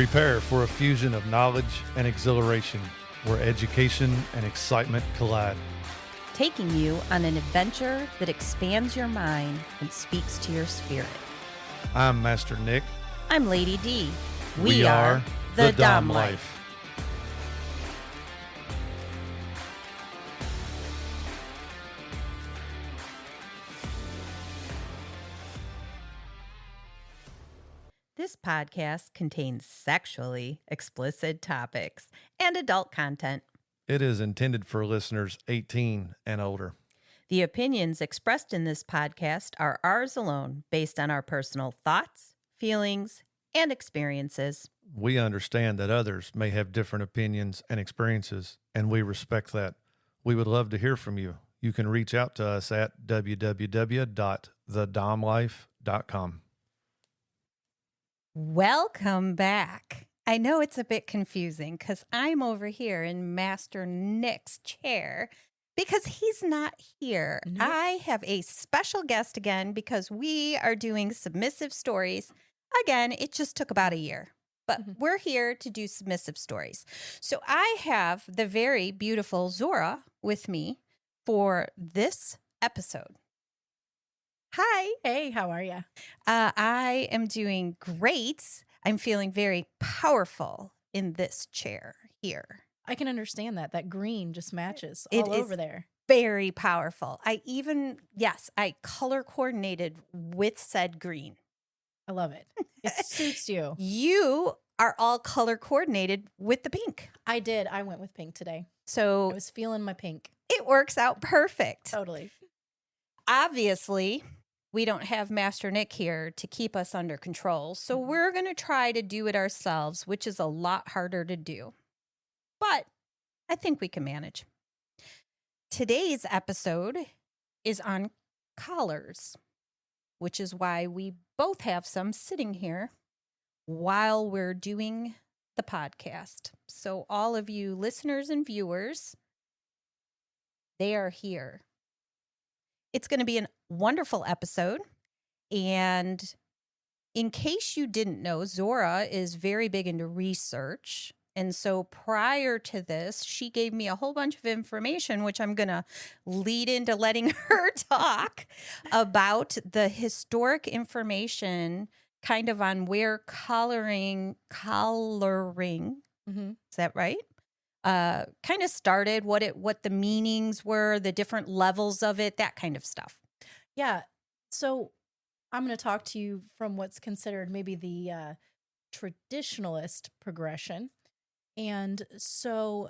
Prepare for a fusion of knowledge and exhilaration where education and excitement collide. Taking you on an adventure that expands your mind and speaks to your spirit. I'm Master Nick. I'm Lady Dee. We are the Dom Life. This podcast contains sexually explicit topics and adult content. It is intended for listeners 18 and older. The opinions expressed in this podcast are ours alone, based on our personal thoughts, feelings, and experiences. We understand that others may have different opinions and experiences, and we respect that. We would love to hear from you. You can reach out to us at www.thedomlife.com. Welcome back. I know it's a bit confusing because I'm over here in Master Nick's chair because he's not here. Nope. I have a special guest again because we are doing Submissive Stories. Again, it just took about a year, but we're here to do Submissive Stories. So I have the very beautiful Zorra with me for this episode. Hi. Hey, how are you? I am doing great. I'm feeling very powerful in this chair here. I can understand that. That green just matches It all is over there. Very powerful. I color coordinated with said green. I love it. It suits you. You are all color coordinated with the pink. I did. I went with pink today. I So was feeling my pink. it works out perfect. Totally. Obviously, we don't have Master Nick here to keep us under control. So we're going to try to do it ourselves, which is a lot harder to do. But I think we can manage. Today's episode is on collars, which is why we both have some sitting here while we're doing the podcast. So all of you listeners and viewers, they are here. It's going to be a wonderful episode. And in case you didn't know, Zorra is very big into research. And so prior to this, she gave me a whole bunch of information, which I'm going to lead into letting her talk about the historic information kind of on where collaring, Mm-hmm. is that right? Kind of started, what the meanings were, the different levels of it, that kind of stuff. Yeah. So I'm going to talk to you from what's considered maybe the traditionalist progression. And so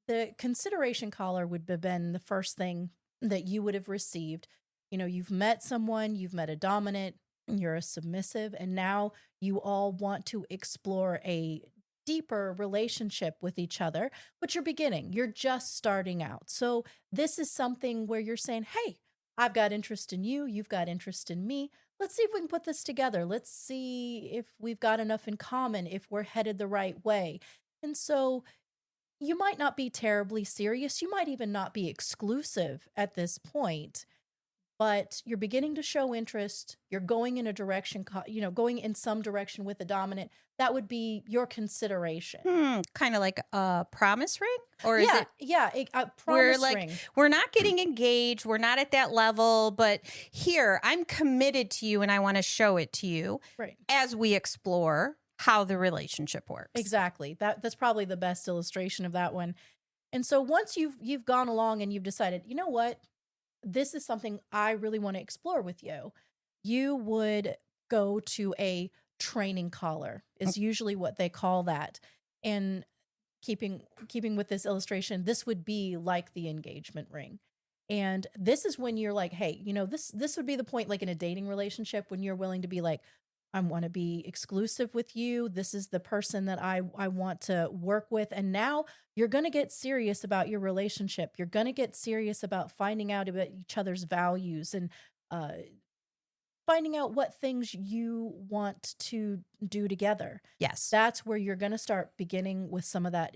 the consideration collar would have been the first thing that you would have received. You know, you've met someone, you've met a dominant, you're a submissive, and now you all want to explore a deeper relationship with each other, but you're beginning, you're just starting out. So this is something where you're saying, hey, I've got interest in you, you've got interest in me. Let's see if we can put this together. Let's see if we've got enough in common, if we're headed the right way. And so you might not be terribly serious. You might even not be exclusive at this point, but you're beginning to show interest. You're going in a direction, going in some direction with the dominant. That would be your consideration. Kind of like a promise ring? Or is it? Yeah, a promise ring. We're not getting engaged. We're not at that level, but here, I'm committed to you and I want to show it to you Right. as we explore how the relationship works. Exactly. That's probably the best illustration of that one. And so once you've gone along and you've decided, you know what, this is something I really want to explore with you, you would go to a training collar is usually what they call that. And keeping with this illustration, this would be like the engagement ring. And this is when you're like, hey, this would be the point, like in a dating relationship, when you're willing to be like, I want to be exclusive with you. This is the person that I want to work with. And now you're going to get serious about your relationship. You're going to get serious about finding out about each other's values and finding out what things you want to do together. Yes. That's where you're going to start beginning with some of that,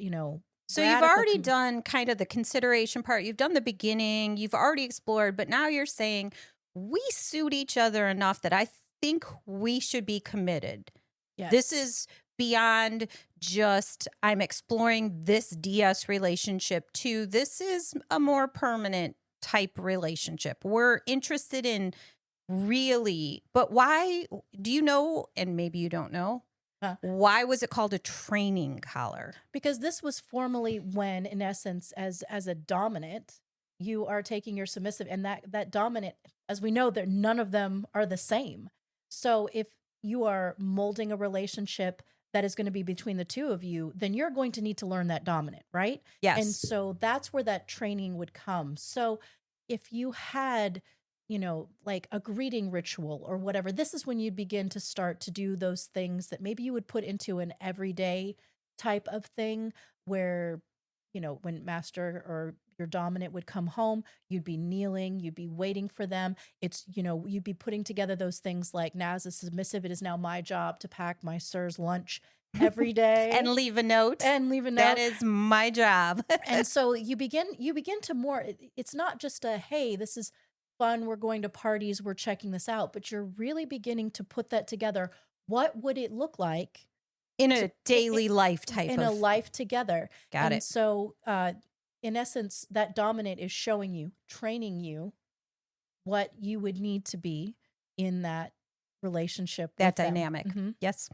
So you've already done kind of the consideration part. You've done the beginning. You've already explored. But now you're saying we suit each other enough that I think we should be committed. Yes. This is beyond just I'm exploring this DS relationship to this is a more permanent type relationship. We're interested in really, but why do you know, and maybe you don't know, why was it called a training collar? Because this was formerly when, in essence, as a dominant, you are taking your submissive, and that dominant, as we know, that none of them are the same. So if you are molding a relationship that is going to be between the two of you, then you're going to need to learn that dominant, right? Yes. And so that's where that training would come. So if you had, like a greeting ritual or whatever, this is when you'd begin to start to do those things that maybe you would put into an everyday type of thing where, when master or your dominant would come home, you'd be kneeling, you'd be waiting for them. It's, you'd be putting together those things like, now as a submissive, it is now my job to pack my sir's lunch every day and leave a note. That is my job. And so you begin to more, it's not just a, hey, this is fun, we're going to parties, we're checking this out, but you're really beginning to put that together. What would it look like in a daily life type in a life together? Got it. So, in essence, that dominant is showing you, training you what you would need to be in that relationship. That dynamic. Mm-hmm. Yes.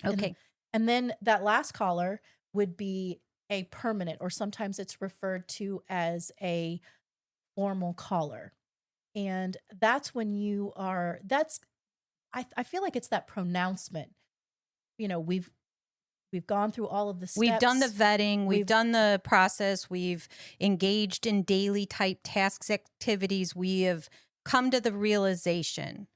Okay. And then that last collar would be a permanent, or sometimes it's referred to as a formal collar. And that's when you are, I feel like it's that pronouncement. We've gone through all of the steps. We've done the vetting. We've done the process. We've engaged in daily type tasks, activities. We have come to the realization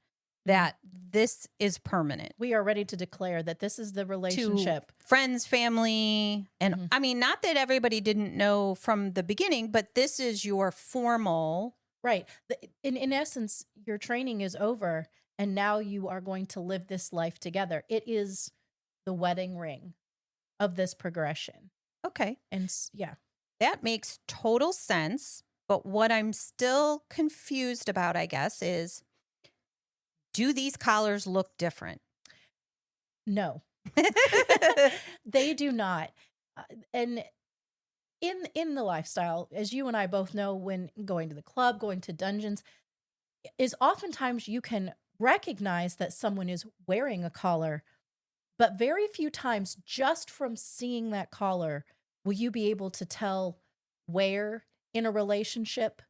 that this is permanent. We are ready to declare that this is the relationship. To friends, family. And I mean, not that everybody didn't know from the beginning, but this is your formal. Right. In essence, your training is over and now you are going to live this life together. It is the wedding ring of this progression. Okay. And yeah. That makes total sense. But what I'm still confused about, I guess, is do these collars look different? No. They do not. And in the lifestyle, as you and I both know, when going to the club, going to dungeons, is oftentimes you can recognize that someone is wearing a collar, but very few times just from seeing that collar will you be able to tell where in a relationship,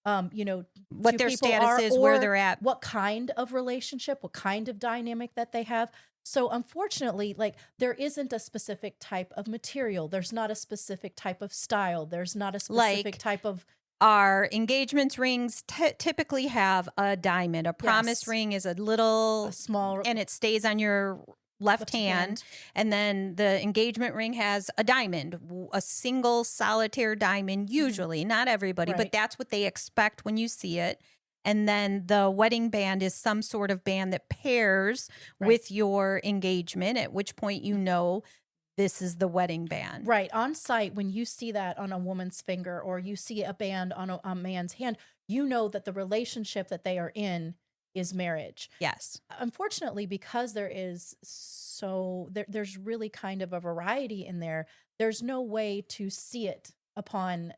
what their status is, where they're at, what kind of relationship, what kind of dynamic that they have. So unfortunately, like there isn't a specific type of material. There's not a specific type of style. There's not a specific type of. Our engagement rings typically have a diamond. A promise ring is a small, and it stays on your left hand. And then the engagement ring has a diamond, a single solitaire diamond, usually, not everybody, but that's what they expect when you see it. And then the wedding band is some sort of band that pairs with your engagement, at which point you know this is the wedding band. Right. On site, when you see that on a woman's finger or you see a band on a man's hand, you know that the relationship that they are in is marriage. Yes. Unfortunately, because there's really kind of a variety in there, there's no way to see it upon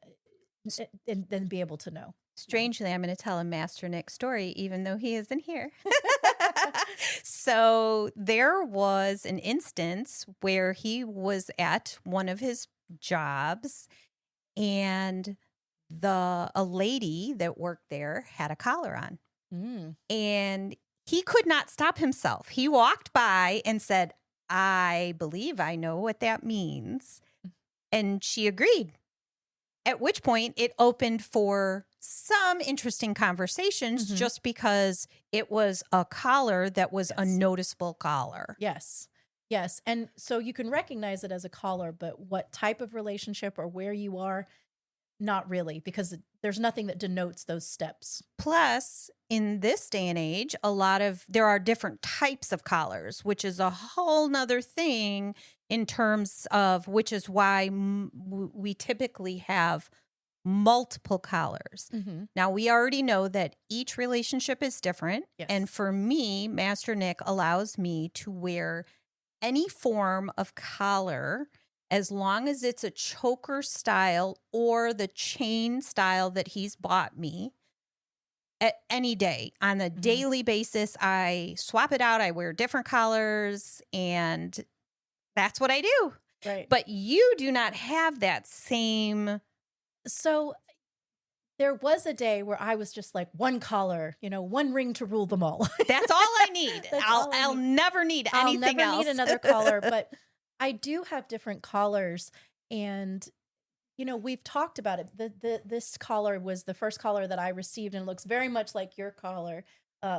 and then be able to know. Strangely, I'm going to tell a Master Nick story, even though he isn't here. So there was an instance where he was at one of his jobs, and a lady that worked there had a collar on. And he could not stop himself. He walked by and said, "I believe I know what that means." And she agreed. At which point it opened for some interesting conversations just because it was a collar that was a noticeable collar. Yes. Yes. And so you can recognize it as a collar, but what type of relationship or where you are, not really, because there's nothing that denotes those steps. Plus, in this day and age, there are different types of collars, which is a whole nother thing in terms of, which is why we typically have multiple collars. Now, we already know that each relationship is different. Yes. And for me, Master Nick allows me to wear any form of collar as long as it's a choker style or the chain style that he's bought me at any day. On a daily basis, I swap it out. I wear different collars, and that's what I do. Right. But you do not have that same. So there was a day where I was just like, one collar, one ring to rule them all. That's all I need. That's all I I'll need. never need anything I'll never else. need another collar, but I do have different collars. And, we've talked about it. This collar was the first collar that I received and looks very much like your collar,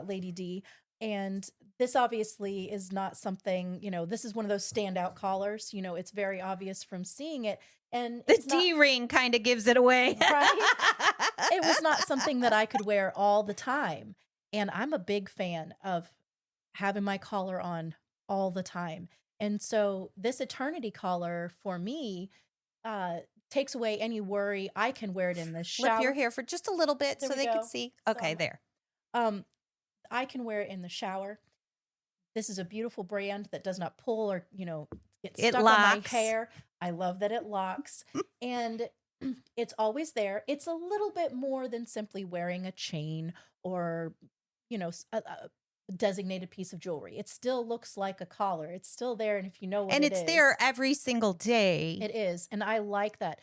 Lady Dee. And this obviously is not something, this is one of those standout collars. It's very obvious from seeing it. And The D ring kind of gives it away. Right? It was not something that I could wear all the time. And I'm a big fan of having my collar on all the time. And so this eternity collar for me takes away any worry. I can wear it in the shower. Flip your hair for just a little bit There so we they go. can see. Okay, there. I can wear it in the shower. This is a beautiful brand that does not pull or, get It stuck locks. on my hair. I love that it locks. And it's always there. It's a little bit more than simply wearing a chain or, a designated piece of jewelry. It still looks like a collar. It's still there. And if you know what And it it's is, there every single day. it is. And I like that.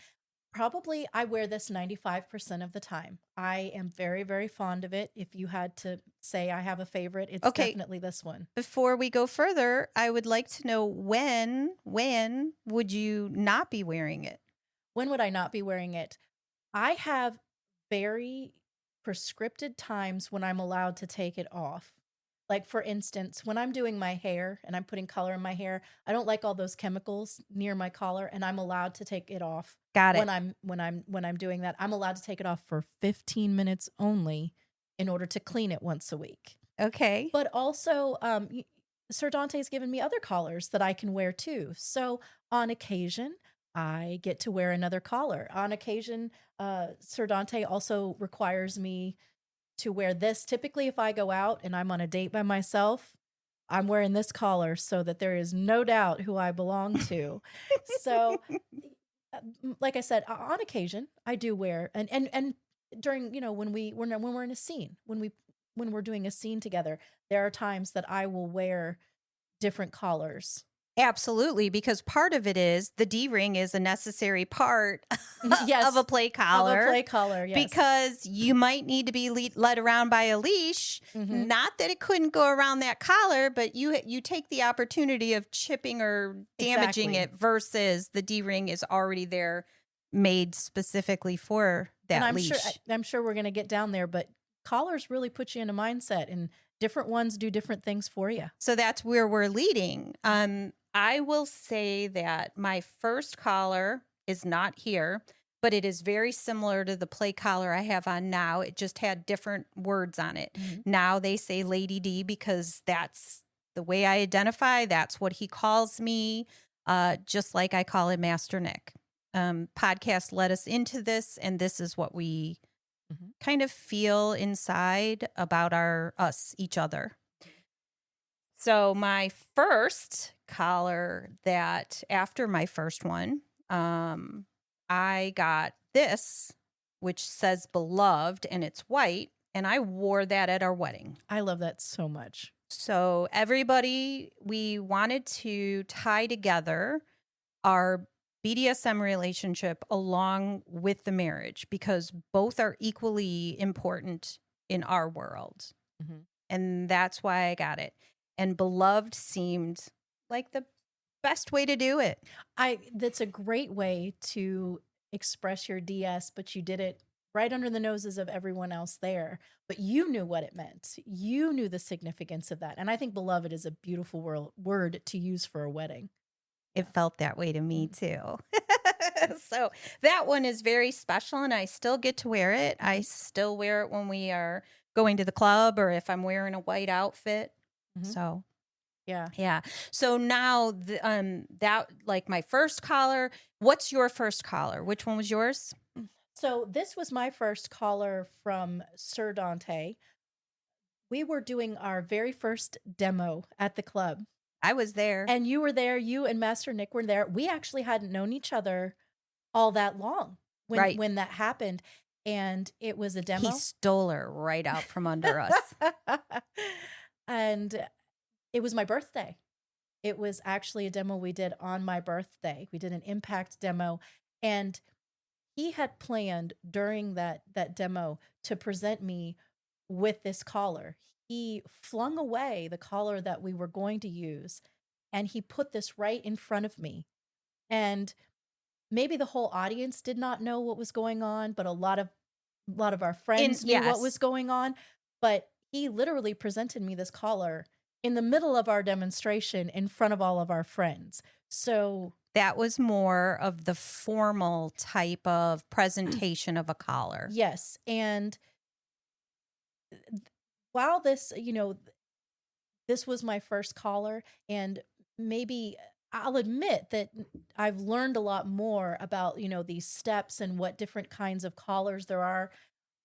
Probably I wear this 95% of the time. I am very, very fond of it. If you had to say I have a favorite, it's definitely this one. Before we go further, I would like to know when would you not be wearing it? When would I not be wearing it? I have very prescripted times when I'm allowed to take it off. Like, for instance, when I'm doing my hair and I'm putting color in my hair, I don't like all those chemicals near my collar, and I'm allowed to take it off. Got it. When I'm doing that, I'm allowed to take it off for 15 minutes only in order to clean it once a week. Okay. But also, Sir Dante's given me other collars that I can wear too. So on occasion, I get to wear another collar. On occasion, Sir Dante also requires me to wear this. Typically, if I go out and I'm on a date by myself, I'm wearing this collar so that there is no doubt who I belong to. So, like I said, on occasion, I do wear and during when we're in a scene, when we're doing a scene together, there are times that I will wear different collars. Absolutely, because part of it is the D ring is a necessary part Yes, of a play collar. Of a play collar, yes. Because you might need to be led around by a leash. Mhm. Not that it couldn't go around that collar, but you take the opportunity of chipping or damaging Exactly. it versus the D ring is already there, made specifically for that And leash. I'm sure we're going to get down there, but collars really put you in a mindset, and different ones do different things for you. So that's where we're leading. I will say that my first collar is not here, but it is very similar to the play collar I have on now. It just had different words on it. Mhm. Now they say Lady Dee because that's the way I identify. That's what he calls me, just like I call him Master Nick. Podcast led us into this, and this is what we kind of feel inside about each other. So my first collar that after my first one, I got this, which says beloved, and it's white. And I wore that at our wedding. I love that so much. So everybody, we wanted to tie together our BDSM relationship along with the marriage because both are equally important in our world. Mhm. And that's why I got it. And beloved seemed like the best way to do it. That's a great way to express your DS, but you did it right under the noses of everyone else there. But you knew what it meant. You knew the significance of that. And I think beloved is a beautiful word to use for a wedding. It felt that way to me too. So that one is very special and I still get to wear it. I still wear it when we are going to the club or if I'm wearing a white outfit. Mhm. So Yeah. So now that like my first collar, what's your first collar? Which one was yours? So this was my first collar from Sir Dante. We were doing our very first demo at the club. I was there. And you were there. You and Master Nick were there. We actually hadn't known each other all that long when that happened. And it was a demo. He stole her right out from under us. And it was my birthday. It was actually a demo we did on my birthday. We did an impact demo. And he had planned during that demo to present me with this collar. He flung away the collar that we were going to use, and he put this right in front of me. And maybe the whole audience did not know what was going on, but a lot of our friends knew what was going on. But he literally presented me this collar in the middle of our demonstration in front of all of our friends. So that was more of the formal type of presentation of a collar. Yes. And while this, this was my first collar, and maybe I'll admit that I've learned a lot more about, these steps and what different kinds of collars there are.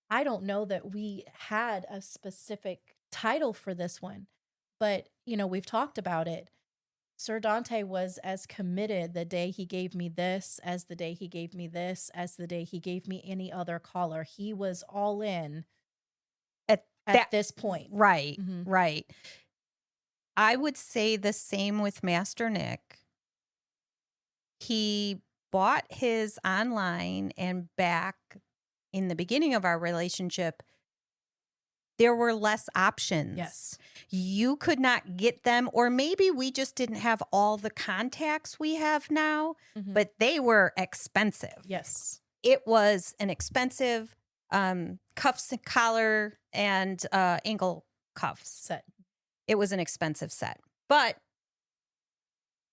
I don't know that we had a specific title for this one, but, we've talked about it. Sir Dante was as committed the day he gave me this as the day he gave me this, as the day he gave me any other collar. He was all in at this point. Right, right. I would say the same with Master Nick. He bought his online, and back in the beginning of our relationship, there were less options. Yes. You could not get them, or maybe we just didn't have all the contacts we have now, but they were expensive. Yes. It was an expensive cuffs and collar and ankle cuffs set. It was an expensive set. But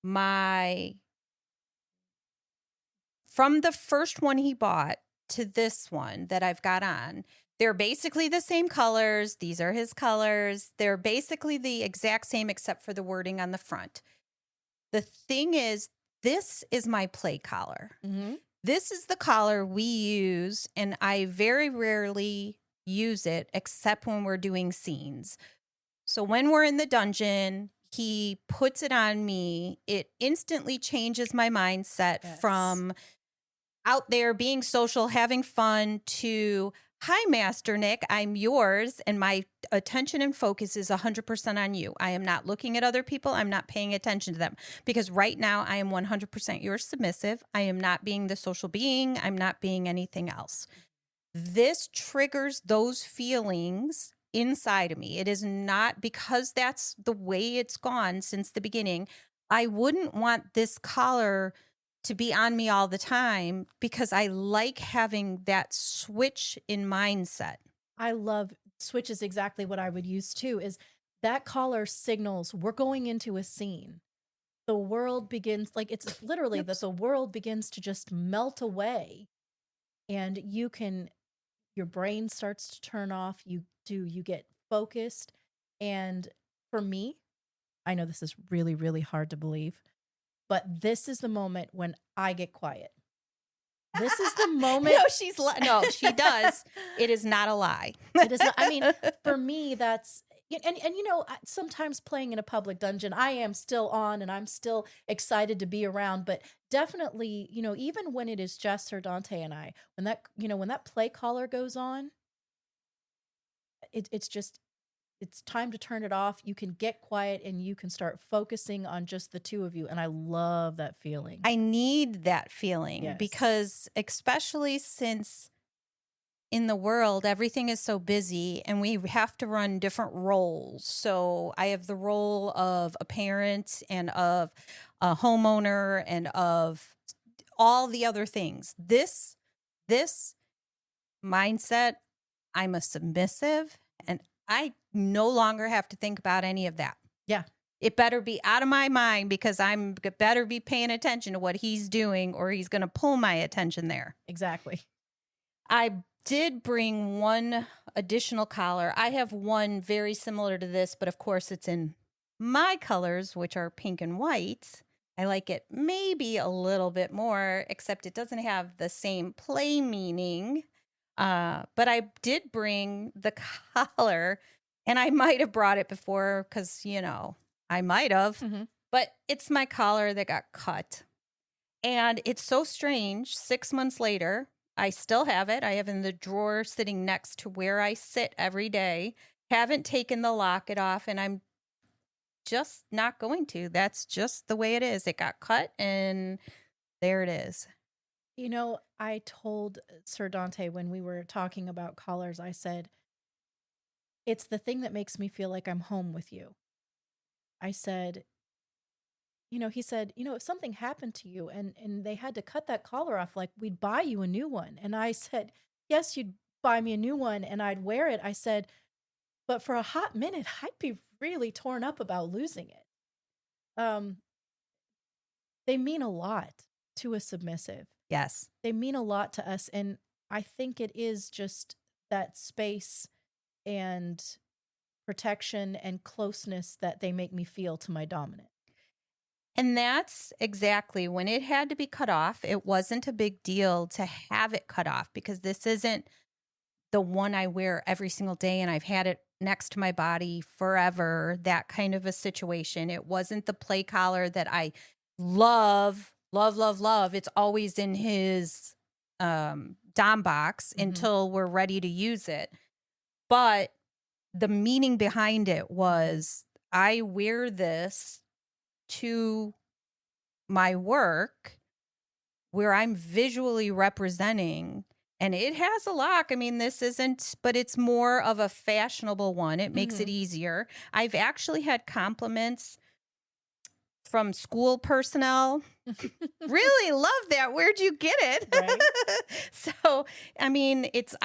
from the first one he bought to this one that I've got on, they're basically the same colors. These are his colors. They're basically the exact same except for the wording on the front. The thing is, this is my play collar. This is the collar we use, and I very rarely use it except when we're doing scenes. So when we're in the dungeon, he puts it on me. It instantly changes my mindset from out there being social, having fun, to, hi, Master Nick, I'm yours, and my attention and focus is 100% on you. I am not looking at other people. I'm not paying attention to them, because right now I am 100% your submissive. I am not being the social being. I'm not being anything else. This triggers those feelings inside of me. It is not, because that's the way it's gone since the beginning. I wouldn't want this collar to be on me all the time, because I like having that switch in mindset. I love switch is exactly what I would use too, is that collar signals we're going into a scene. The world begins, like, it's literally that the world begins to just melt away, and your brain starts to turn off. You get focused. And for me, I know this is really, really hard to believe, but this is the moment when I get quiet. This is the moment. No, she does. It is not a lie. It is not. I mean, for me, that's, and sometimes playing in a public dungeon, I am still on and I'm still excited to be around. But definitely, even when it is just Sir Dante and I, when that play collar goes on, it's time to turn it off. You can get quiet and you can start focusing on just the two of you. And I love that feeling. I need that feeling, because especially since in the world, everything is so busy and we have to run different roles. So I have the role of a parent and of a homeowner and of all the other things. This mindset, I'm a submissive, and I no longer have to think about any of that. Yeah. It better be out of my mind, because I'm better be paying attention to what he's doing, or he's going to pull my attention there. Exactly. I did bring one additional collar. I have one very similar to this, but of course it's in my colors, which are pink and white. I like it maybe a little bit more, except it doesn't have the same play meaning. But I did bring the collar, and I might have brought it before, because, I might have. But it's my collar that got cut. And it's so strange. 6 months later, I still have it. I have it in the drawer sitting next to where I sit every day. Haven't taken the locket off, and I'm just not going to. That's just the way it is. It got cut, and there it is. You know, I told Sir Dante when we were talking about collars, I said, it's the thing that makes me feel like I'm home with you. I said, he said, if something happened to you and they had to cut that collar off, like we'd buy you a new one. And I said, yes, you'd buy me a new one and I'd wear it. I said, but for a hot minute, I'd be really torn up about losing it. They mean a lot to a submissive. Yes. They mean a lot to us. And I think it is just that space and protection and closeness that they make me feel to my dominant. And that's exactly when it had to be cut off. It wasn't a big deal to have it cut off because this isn't the one I wear every single day and I've had it next to my body forever, that kind of a situation. It wasn't the play collar that I love. It's always in his dom box until we're ready to use it. But the meaning behind it was I wear this to my work where I'm visually representing, and it has a lock. I mean, this isn't, but it's more of a fashionable one. It makes it easier. I've actually had compliments from school personnel. Really love that. Where'd you get it? Right. So, I mean, it's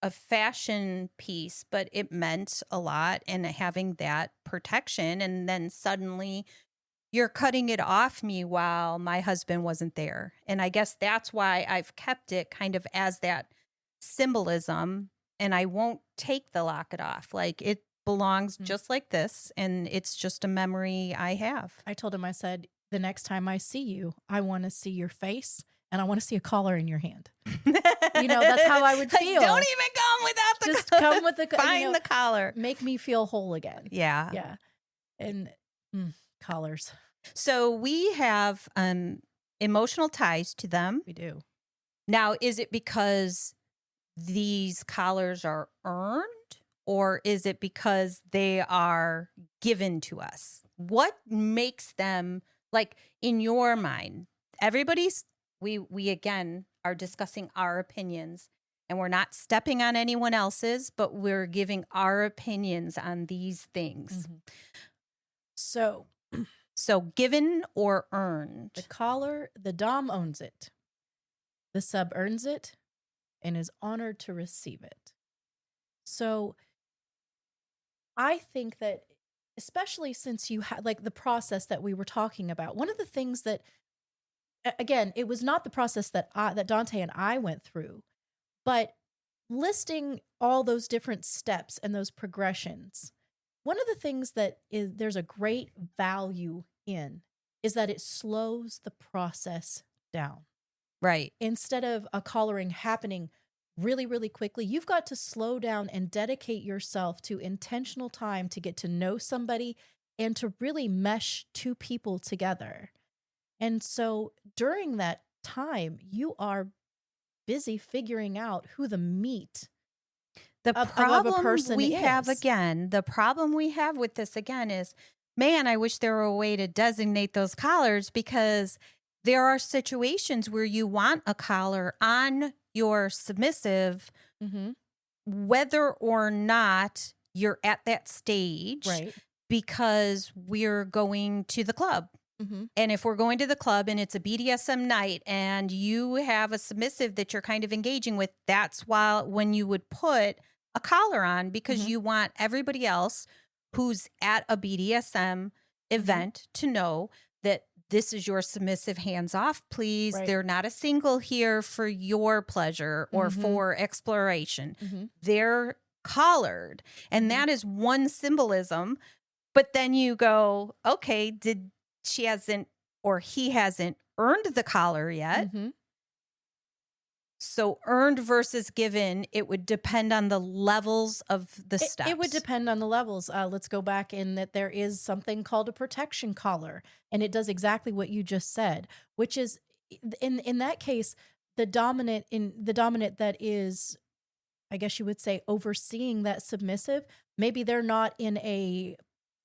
a fashion piece, but it meant a lot, and having that protection. And then suddenly you're cutting it off me while my husband wasn't there. And I guess that's why I've kept it kind of as that symbolism, and I won't take the locket off. Like it belongs just like this, and it's just a memory I have. I told him, I said, the next time I see you, I want to see your face and I want to see a collar in your hand. That's how I would feel. Don't even come without the Just collar. come with the Find the collar. Make me feel whole again. Yeah. Yeah. And collars. So we have emotional ties to them. We do. Now, is it because these collars are earned, or is it because they are given to us? What makes them, like, in your mind? We again are discussing our opinions, and we're not stepping on anyone else's, but we're giving our opinions on these things. So given or earned? The collar, the dom owns it. The sub earns it and is honored to receive it. So I think that, especially since you had like the process that we were talking about, one of the things that, again, it was not the process that Dante and I went through, but listing all those different steps and those progressions. One of the things that there's a great value in is that it slows the process down. Right. Instead of a collaring happening really, really quickly, you've got to slow down and dedicate yourself to intentional time to get to know somebody and to really mesh two people together. And so during that time, you are busy figuring out who the meat of a person we have again. The problem we have with this again is, man, I wish there were a way to designate those collars, because there are situations where you want a collar on your submissive, whether or not you're at that stage, right? Because we're going to the club. And if we're going to the club and it's a BDSM night and you have a submissive that you're kind of engaging with, that's when you would put a collar on, because you want everybody else who's at a BDSM event to know that this is your submissive, hands off, please. Right. They're not a single here for your pleasure or for exploration. They're collared. And that is one symbolism. But then you go, okay, he hasn't earned the collar yet. So earned versus given, it would depend on the levels of the steps. It would depend on the levels. Let's go back in that there is something called a protection collar, and it does exactly what you just said, which is in that case, the dominant that is, I guess you would say, overseeing that submissive. Maybe they're not in a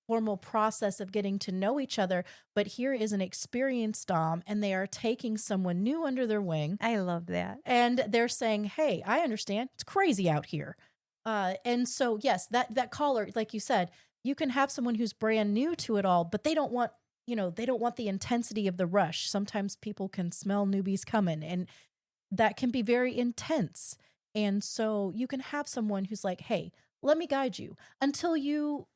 formal process of getting to know each other, but here is an experienced dom, and they are taking someone new under their wing. I love that. And they're saying, hey, I understand. It's crazy out here. And so, yes, that collar, like you said, you can have someone who's brand new to it all, but they don't want the intensity of the rush. Sometimes people can smell newbies coming, and that can be very intense. And so you can have someone who's like, hey, let me guide you until you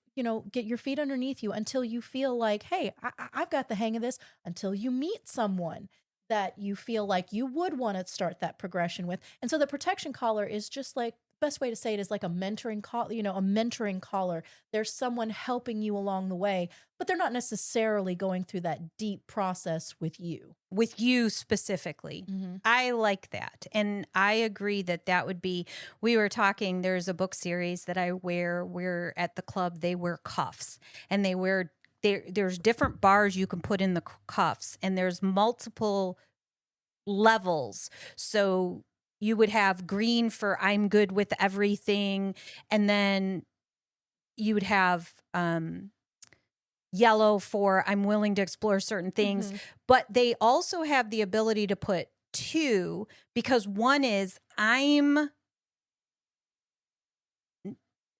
get your feet underneath you, until you feel like, hey, I've got the hang of this, until you meet someone that you feel like you would want to start that progression with. And so the protection collar is just like, best way to say it is like a mentoring collar. There's someone helping you along the way, but they're not necessarily going through that deep process with you. With you specifically. Mm-hmm. I like that. And I agree that would be, we were talking, there's a book series that I wear where at the club they wear cuffs, and there's different bars you can put in the cuffs, and there's multiple levels. So you would have green for I'm good with everything, and then you would have yellow for I'm willing to explore certain things. Mm-hmm. But they also have the ability to put 2, because one is I'm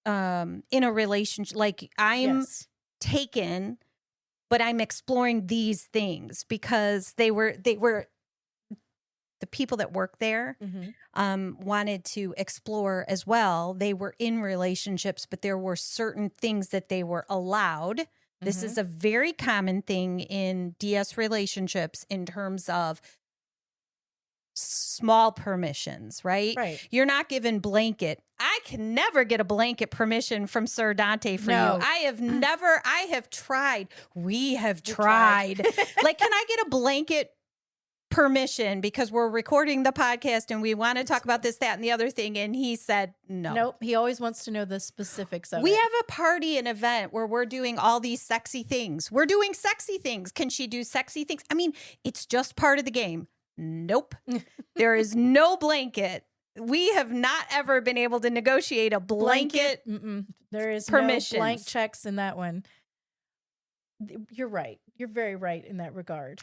in a relationship, like I'm taken, but I'm exploring these things, because they were the people that work there wanted to explore as well. They were in relationships, but there were certain things that they were allowed. This is a very common thing in DS relationships in terms of small permissions, right? Right. You're not given blanket. I can never get a blanket permission from Sir Dante for you. I have tried. We have tried. Like, can I get a blanket permission because we're recording the podcast and we want to talk about this, that, and the other thing? And he said no. Nope. He always wants to know the specifics of it. We have a party, an event where we're doing all these sexy things. We're doing sexy things. Can she do sexy things? I mean, it's just part of the game. Nope. There is no blanket. We have not ever been able to negotiate a blanket. There is permissions. No blank checks in that one. You're right. You're very right in that regard.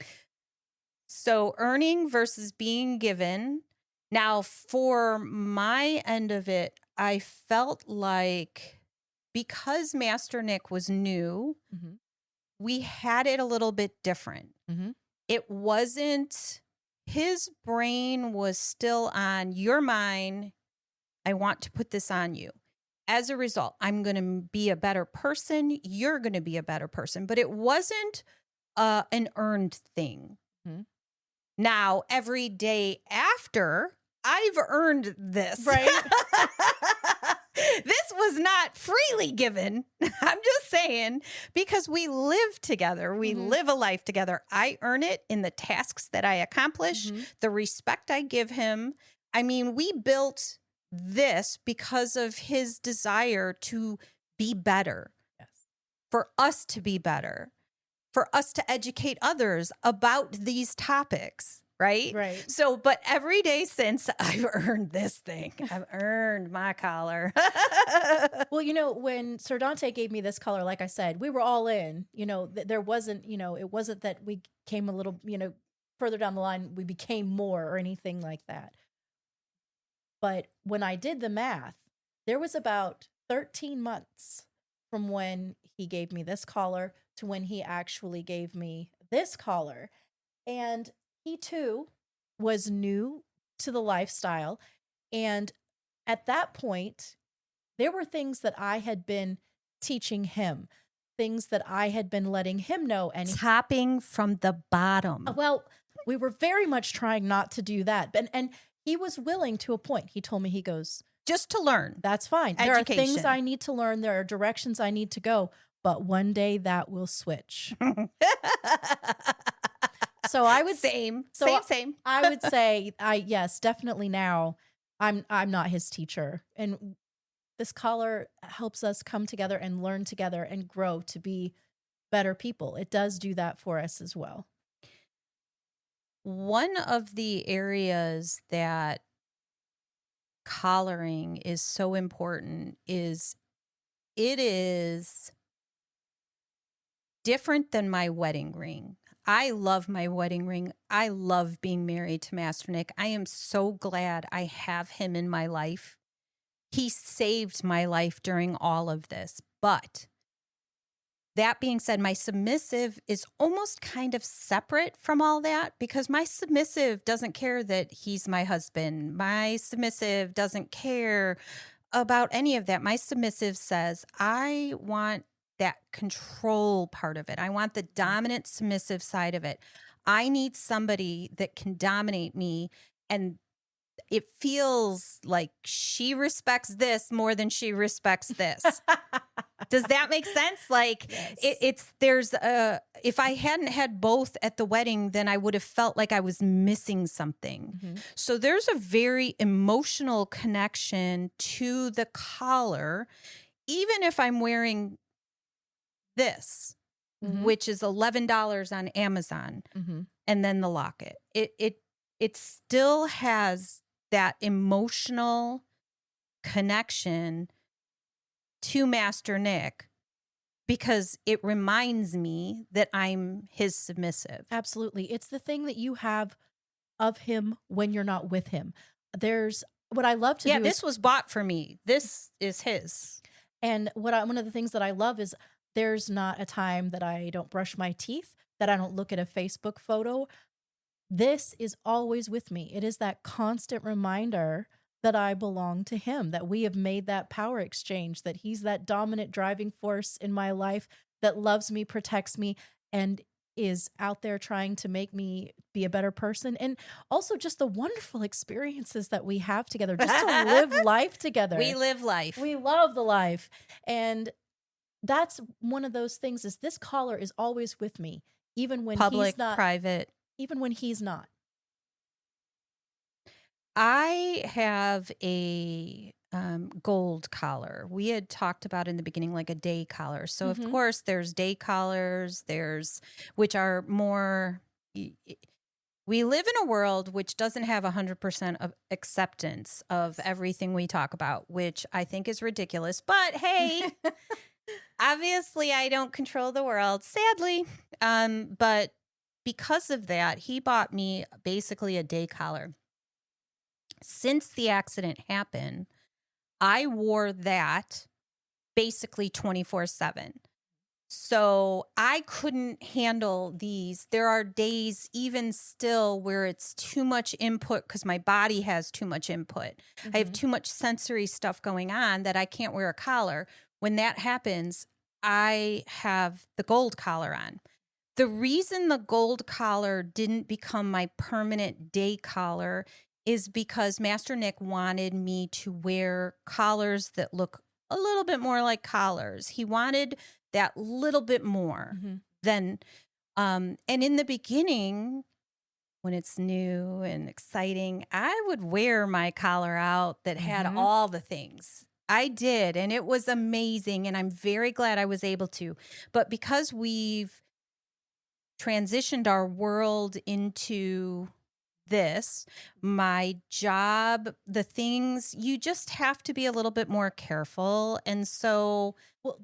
So earning versus being given. Now, for my end of it, I felt like because Master Nick was new, we had it a little bit different. It wasn't, his brain was still on, you're mine. I want to put this on you. As a result, I'm going to be a better person. You're going to be a better person. But it wasn't an earned thing. Now, every day after, I've earned this. Right. This was not freely given. I'm just saying, because we live together. We live a life together. I earn it in the tasks that I accomplish, the respect I give him. I mean, we built this because of his desire to be better, for us to be better, for us to educate others about these topics. Right? Right. So, but every day since, I've earned this thing. I've earned my collar. Well, when Sir Dante gave me this collar, like I said, we were all in. There wasn't, it wasn't that we came a little, further down the line, we became more or anything like that. But when I did the math, there was about 13 months from when he gave me this collar to when he actually gave me this collar. And he too was new to the lifestyle. And at that point, there were things that I had been teaching him, things that I had been letting him know. And topping from the bottom. Well, we were very much trying not to do that. And he was willing to a point. He told me, he goes, just to learn. That's fine. Education. There are things I need to learn. There are directions I need to go. But one day that will switch. So I would same. I would say yes, definitely now I'm not his teacher. And this collar helps us come together and learn together and grow to be better people. It does do that for us as well. One of the areas that collaring is so important is it is different than my wedding ring. I love my wedding ring. I love being married to Master Nick. I am so glad I have him in my life. He saved my life during all of this. But that being said, my submissive is almost kind of separate from all that because my submissive doesn't care that he's my husband. My submissive doesn't care about any of that. My submissive says, I want that control part of it. I want the dominant submissive side of it. I need somebody that can dominate me, and it feels like she respects this more than she respects this. Does that make sense? Like Yes. if I hadn't had both at the wedding, then I would have felt like I was missing something. Mhm. So there's a very emotional connection to the collar, even if I'm wearing this, Mhm. which is $11 on Amazon, Mhm. and then the locket. It still has that emotional connection to Master Nick because it reminds me that I'm his submissive. Absolutely. It's the thing that you have of him when you're not with him. There's what I love to do This is, was bought for me. This is his. and one of the things that I love is there's not a time that I don't brush my teeth, that I don't look at a Facebook photo. This is always with me. It is that constant reminder that I belong to him, that we have made that power exchange, that he's that dominant driving force in my life that loves me, protects me, and is out there trying to make me be a better person. And also just the wonderful experiences that we have together, just to live life together. We live life. We love the life. And that's one of those things is this collar is always with me, even when Public, he's not, private. even when he's not. I have a gold collar. We had talked about in the beginning, like a day collar. So of Mhm. course there's day collars, which are more, we live in a world which doesn't have 100% of acceptance of everything we talk about, which I think is ridiculous. But hey, obviously I don't control the world, sadly. But because of that, he bought me basically a day collar. Since the accident happened, I wore that basically 24/7. So I couldn't handle these. There are days even still where it's too much input because my body has too much input. I have too much sensory stuff going on that I can't wear a collar. When that happens, I have the gold collar on. The reason the gold collar didn't become my permanent day collar is because Master Nick wanted me to wear collars that look a little bit more like collars. He wanted that little bit more than, and in the beginning, when it's new and exciting, I would wear my collar out that had all the things. I did, and it was amazing, and I'm very glad I was able to. But because we've transitioned our world into this, my job, the things, you just have to be a little bit more careful. And so, well,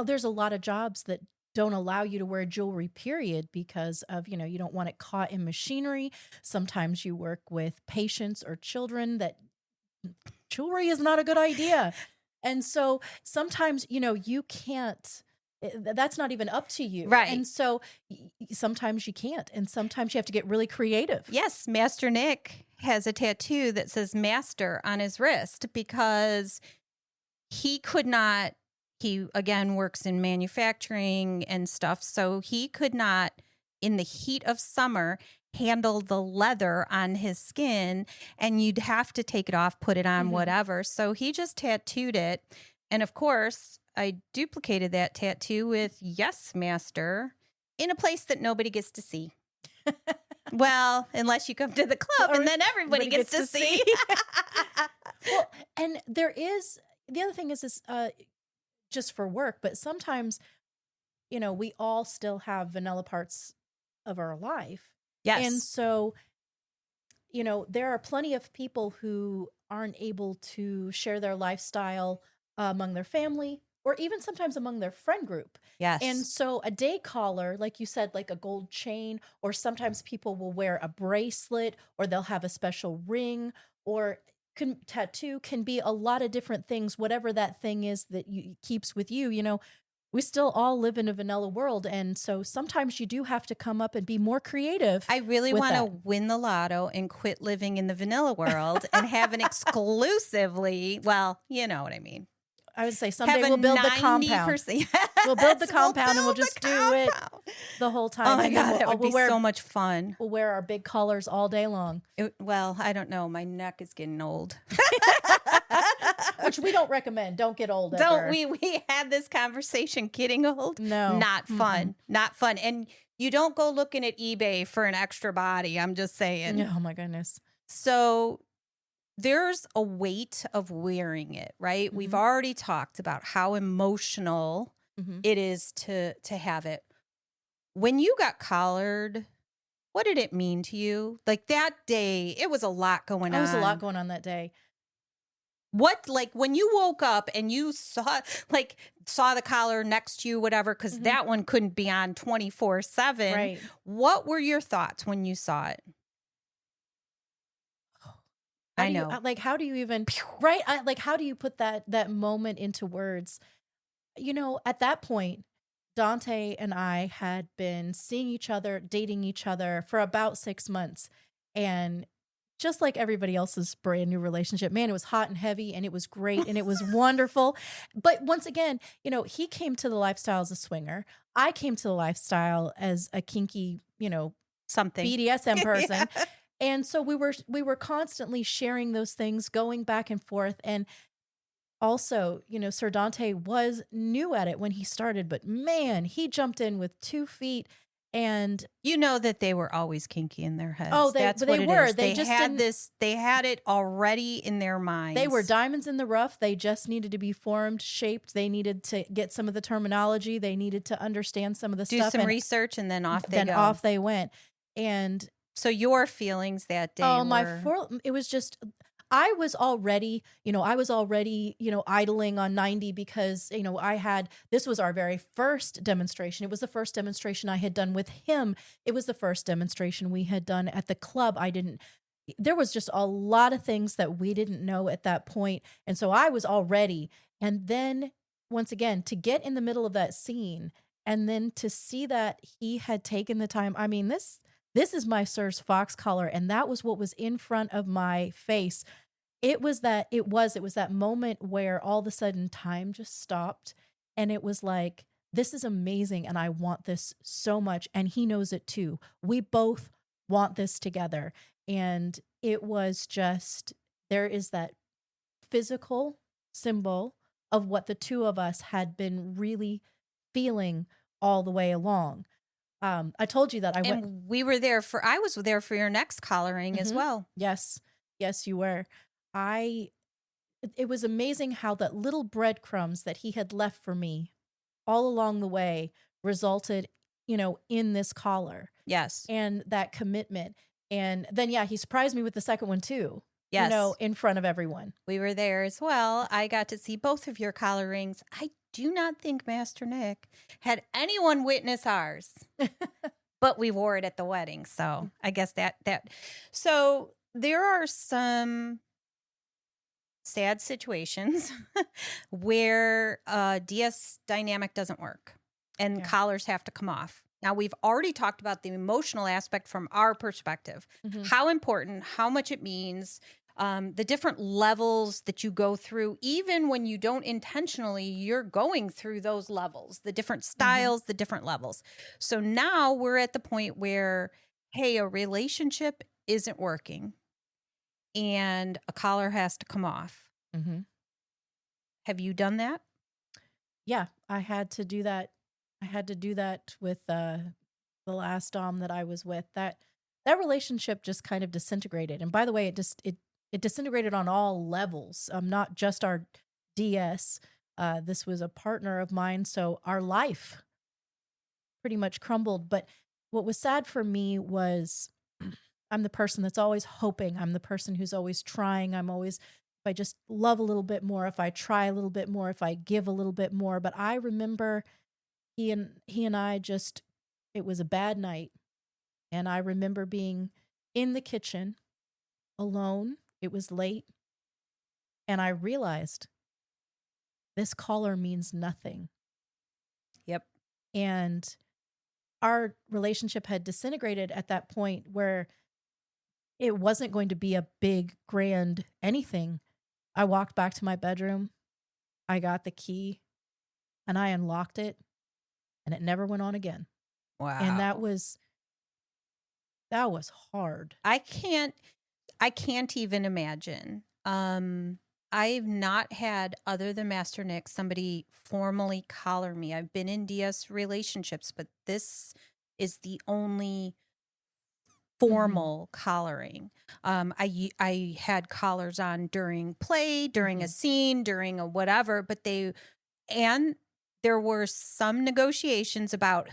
there's a lot of jobs that don't allow you to wear jewelry, period, because of, you don't want it caught in machinery. Sometimes you work with patients or children that jewelry is not a good idea. And so sometimes, you can't, that's not even up to you. Right. And so sometimes you can't. And sometimes you have to get really creative. Yes, Master Nick has a tattoo that says Master on his wrist because he could not, he again works in manufacturing and stuff. So he could not, in the heat of summer, handle the leather on his skin, and you'd have to take it off, put it on, whatever. So he just tattooed it. And of course, I duplicated that tattoo with Yes, Master in a place that nobody gets to see. Well, unless you come to the club and then everybody gets to see. Well, and there is, the other thing is just for work, but sometimes, we all still have vanilla parts of our life. Yes. And so, there are plenty of people who aren't able to share their lifestyle among their family or even sometimes among their friend group. Yes. And so a day collar, like you said, like a gold chain, or sometimes people will wear a bracelet or they'll have a special ring or tattoo can be a lot of different things, whatever that thing is that keeps with you, we still all live in a vanilla world. And so sometimes you do have to come up and be more creative. I really want to win the lotto and quit living in the vanilla world and have an exclusively, well, you know what I mean. I would say someday we'll build the compound. We'll build the compound and we'll just do it the whole time. Oh my God, that would be so much fun. We'll wear our big collars all day long. Well, I don't know. My neck is getting old. Which we don't recommend. Don't get old. Don't we? We had this conversation. Getting old? No. Not fun. Mm-hmm. Not fun. And you don't go looking at eBay for an extra body. I'm just saying. Oh my goodness. So there's a weight of wearing it, right? Mm-hmm. We've already talked about how emotional it is to have it. When you got collared, what did it mean to you? Like that day, it was a lot going on. There was a lot going on that day. What, like when you woke up and you saw the collar next to you, whatever, because that one couldn't be on 24/7. Right. What were your thoughts when you saw it? I know. How do you even, right? How do you put that moment into words? At that point, Dante and I had been seeing each other, dating each other for about 6 months. And just like everybody else's brand new relationship, man, it was hot and heavy and it was great and it was wonderful. But once again, he came to the lifestyle as a swinger. I came to the lifestyle as a kinky, something BDSM person. Yeah. And so we were constantly sharing those things, going back and forth. And also, Sir Dante was new at it when he started, but man, he jumped in with 2 feet. And that they were always kinky in their heads. Oh, they were. They just had this. They had it already in their minds. They were diamonds in the rough. They just needed to be formed, shaped. They needed to get some of the terminology. They needed to understand some of the stuff. Do some research, and then off they go. Then off they went. And so your feelings that day it was just, I was already, idling on 90 because, this was our very first demonstration. It was the first demonstration I had done with him. It was the first demonstration we had done at the club. There was just a lot of things that we didn't know at that point. And so I was all ready. And then once again, to get in the middle of that scene and then to see that he had taken the time, this is my Sir's fox collar, and that was what was in front of my face. It was that moment where all of a sudden time just stopped, and it was like, this is amazing, and I want this so much, and he knows it too. We both want this together, and it was just, there is that physical symbol of what the two of us had been really feeling all the way along. I told you that I went. I was there for your next collaring as well. Yes, you were. It was amazing how that little breadcrumbs that he had left for me all along the way resulted, in this collar. Yes. And that commitment. And then, he surprised me with the second one too. Yes. In front of everyone. We were there as well. I got to see both of your collar rings. I do not think Master Nick had anyone witness ours, but we wore it at the wedding. So I guess that. So there are some sad situations where DS dynamic doesn't work and collars have to come off. Now, we've already talked about the emotional aspect from our perspective, how important, how much it means, the different levels that you go through, even when you don't intentionally, you're going through those levels, the different styles, the different levels. So now we're at the point where, hey, a relationship isn't working and a collar has to come off. Have you done that? Yeah, I had to do that. I had to do that with the the last dom that I was with, that relationship just kind of disintegrated. And by the way, it disintegrated on all levels, not just our DS. This was a partner of mine, so our life pretty much crumbled. But what was sad for me was I'm the person that's always hoping. I'm the person who's always trying. I'm always, if I just love a little bit more, if I try a little bit more, if I give a little bit more. But I remember he and I just, it was a bad night. And I remember being in the kitchen alone. It was late. And I realized this collar means nothing. Yep. And our relationship had disintegrated at that point where it wasn't going to be a big, grand anything. I walked back to my bedroom. I got the key and I unlocked it, and it never went on again. Wow. And that was hard. I can't even imagine. I've not had, other than Master Nick, somebody formally collar me. I've been in DS relationships, but this is the only formal collaring. I had collars on during play, during a scene, during a whatever, but there were some negotiations about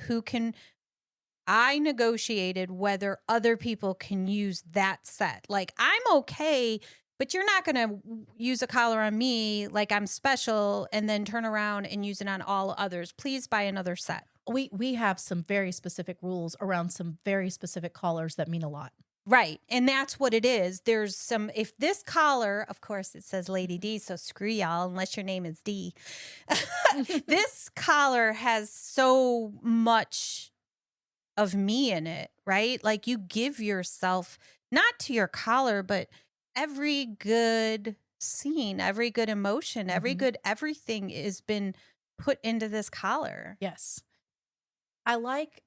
I negotiated whether other people can use that set. Like, I'm okay, but you're not going to use a collar on me like I'm special and then turn around and use it on all others. Please buy another set. We have some very specific rules around some very specific collars that mean a lot. Right. And that's what it is. There's some, if this collar, of course it says Lady Dee, so screw y'all unless your name is Dee. This collar has so much of me in it, right? Like, you give yourself, not to your collar, but every good scene, every good emotion, every good everything has been put into this collar. Yes. I like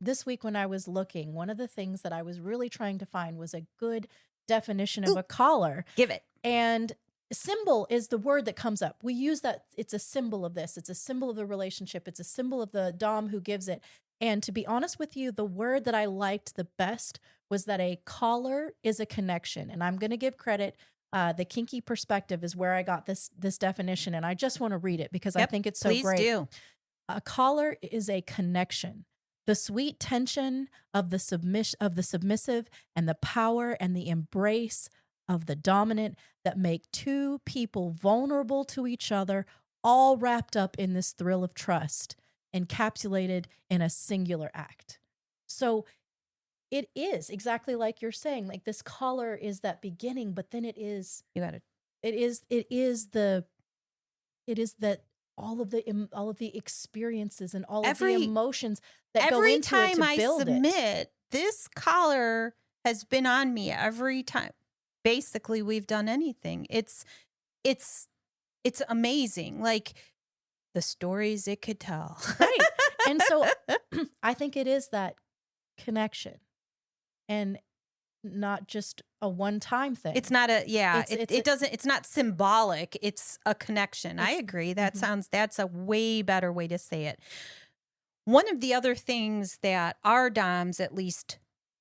this week when I was looking, one of the things that I was really trying to find was a good definition of a collar. Give it. And symbol is the word that comes up. We use that. It's a symbol of this. It's a symbol of the relationship. It's a symbol of the dom who gives it. And to be honest with you, the word that I liked the best was that a collar is a connection. And I'm going to give credit. The kinky perspective is where I got this definition. And I just want to read it because I think it's so great. Please do. A collar is a connection. The sweet tension of the submissive and the power and the embrace of the dominant that make two people vulnerable to each other, all wrapped up in this thrill of trust, encapsulated in a singular act. So it is exactly like you're saying, like, this collar is that beginning, but then it is that all of the experiences and all of the emotions that go into it to build it. Every time I submit, this collar has been on me every time. Basically, we've done anything. It's amazing. Like, the stories it could tell. Right. And so I think it is that connection and not just a one-time thing. It's not it's not symbolic. It's a connection. I agree. That's a way better way to say it. One of the other things that our doms at least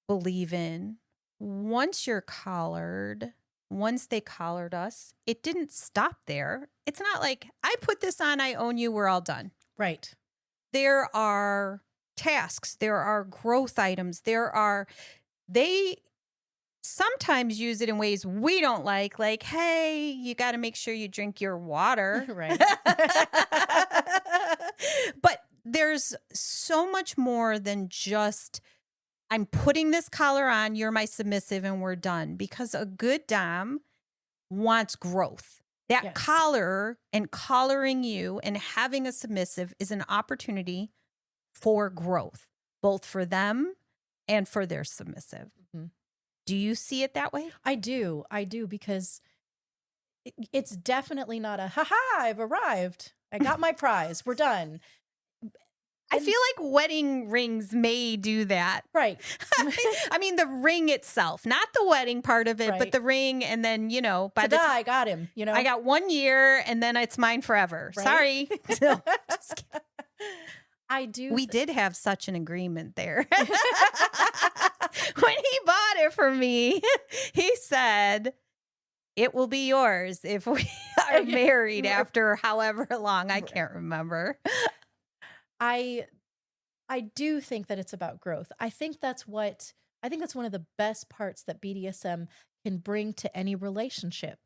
believe in, once they collared us, it didn't stop there. It's not like, I put this on, I own you, we're all done. Right. There are tasks, there are growth items, they sometimes use it in ways we don't like, hey, you got to make sure you drink your water. Right. But there's so much more than just, I'm putting this collar on, you're my submissive, and we're done. Because a good dom wants growth. That collar and collaring you and having a submissive is an opportunity for growth, both for them and for their submissive. Mm-hmm. Do you see it that way? I do, because it's definitely not a, ha-ha, I've arrived. I got my prize. We're done. I feel like wedding rings may do that. Right. I mean, the ring itself, not the wedding part of it, but the ring. And then, I got him, I got 1 year and then it's mine forever. Right? Sorry. No, just kidding. I do. We did have such an agreement there. When he bought it for me, he said, it will be yours if we are married after however long. I can't remember. I do think that it's about growth. I think that's one of the best parts that BDSM can bring to any relationship.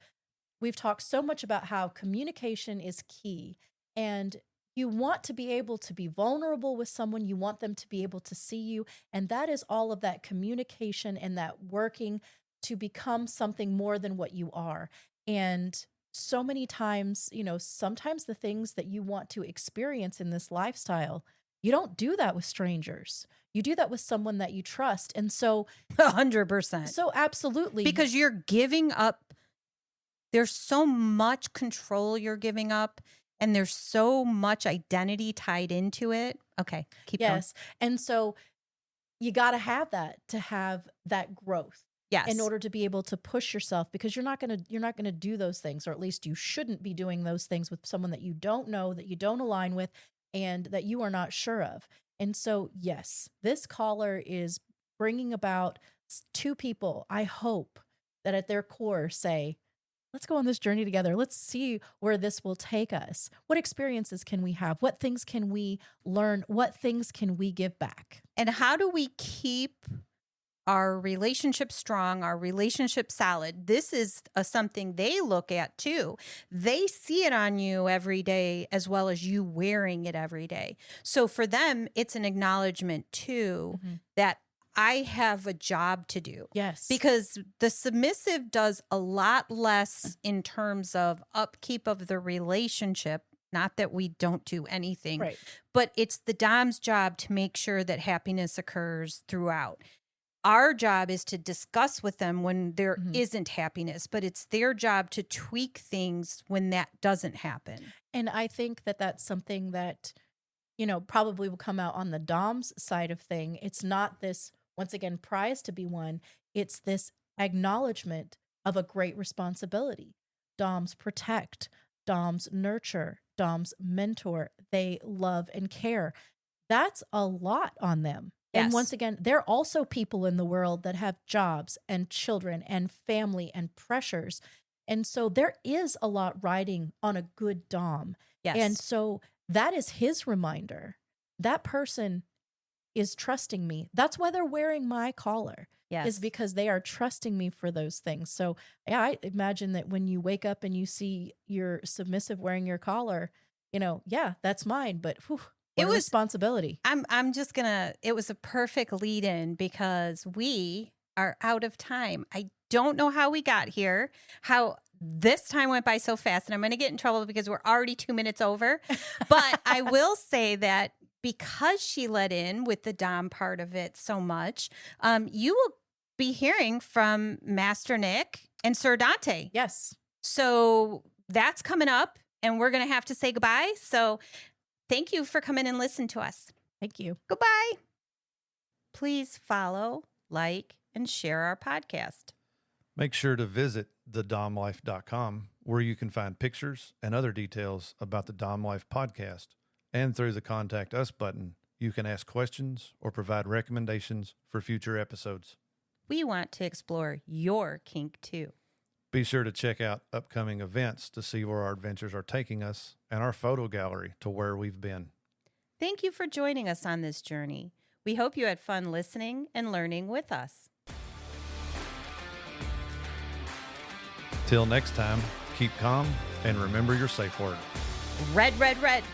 We've talked so much about how communication is key, and you want to be able to be vulnerable with someone. You want them to be able to see you. And that is all of that communication and that working to become something more than what you are. And so many times, sometimes the things that you want to experience in this lifestyle, you don't do that with strangers. You do that with someone that you trust. And so 100%. So absolutely. Because you're giving up. There's so much control you're giving up. And there's so much identity tied into it. Okay, keep going. Yes. And so you got to have that growth. Yes. In order to be able to push yourself, because you're not going to do those things, or at least you shouldn't be doing those things with someone that you don't know, that you don't align with, and that you are not sure of. And so, yes, this collar is bringing about two people, I hope, that at their core say, let's go on this journey together. Let's see where this will take us. What experiences can we have? What things can we learn? What things can we give back? And how do we keep our relationship strong, our relationship solid? This is something they look at too. They see it on you every day as well as you wearing it every day. So for them, it's an acknowledgement too that I have a job to do. Yes. Because the submissive does a lot less in terms of upkeep of the relationship. Not that we don't do anything, right, but it's the dom's job to make sure that happiness occurs throughout. Our job is to discuss with them when there isn't happiness, but it's their job to tweak things when that doesn't happen. And I think that that's something that, probably will come out on the dom's side of thing. It's not this, once again, prize to be won. It's this acknowledgement of a great responsibility. Doms protect, doms nurture, doms mentor. They love and care. That's a lot on them. Yes. And once again, there are also people in the world that have jobs and children and family and pressures. And so there is a lot riding on a good dom. Yes. And so that is his reminder. That person is trusting me. That's why they're wearing my collar. Yes. Is because they are trusting me for those things. So yeah, I imagine that when you wake up and you see your submissive wearing your collar, yeah, that's mine. But whew, it was responsibility. I'm just gonna, it was a perfect lead in because we are out of time. I don't know how we got here, how this time went by so fast, and I'm going to get in trouble because we're already 2 minutes over. But I will say that because she let in with the dom part of it so much, you will be hearing from Master Nick and Sir Dante. Yes. So that's coming up, and we're going to have to say goodbye. So thank you for coming and listening to us. Thank you. Goodbye. Please follow, like, and share our podcast. Make sure to visit thedomlife.com, where you can find pictures and other details about the Dom Life podcast. And through the Contact Us button, you can ask questions or provide recommendations for future episodes. We want to explore your kink too. Be sure to check out upcoming events to see where our adventures are taking us and our photo gallery to where we've been. Thank you for joining us on this journey. We hope you had fun listening and learning with us. Till next time, keep calm and remember your safe word. Red, red, red.